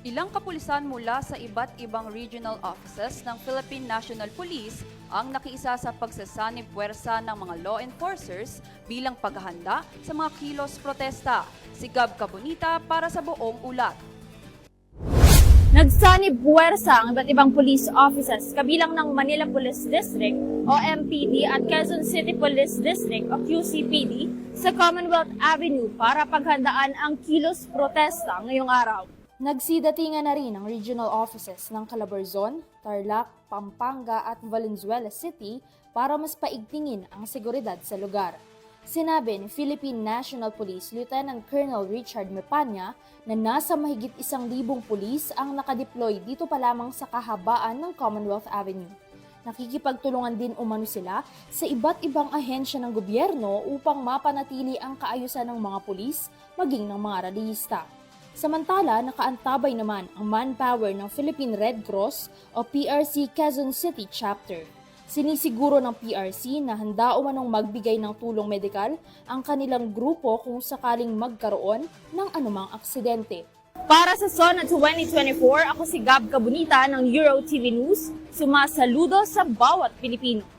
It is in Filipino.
Ilang kapulisan mula sa iba't ibang regional offices ng Philippine National Police ang nakiisa sa pagsasanib puwersa ng mga law enforcers bilang paghahanda sa mga kilos protesta. Si Gab Cabonita para sa buong ulat. Nagsanib puwersa ang iba't ibang police offices kabilang ng Manila Police District o MPD at Quezon City Police District o QCPD sa Commonwealth Avenue para paghandaan ang kilos protesta ngayong araw. Nagsidatingan na rin ang regional offices ng Calabarzon, Tarlac, Pampanga at Valenzuela City para mas paigtingin ang seguridad sa lugar. Sinabi ni Philippine National Police Lieutenant Colonel Richard Mepanya na nasa mahigit 1,000 pulis ang nakadeploy dito pa lamang sa kahabaan ng Commonwealth Avenue. Nakikipagtulungan din umano sila sa iba't ibang ahensya ng gobyerno upang mapanatili ang kaayusan ng mga pulis maging ng mga rallyista. Samantala, nakaantabay naman ang manpower ng Philippine Red Cross o PRC Quezon City Chapter. Sinisiguro ng PRC na handa umanong magbigay ng tulong medikal ang kanilang grupo kung sakaling magkaroon ng anumang aksidente. Para sa SONA 2024, ako si Gab Cabonita ng Euro TV News, sumasaludo sa bawat Pilipino.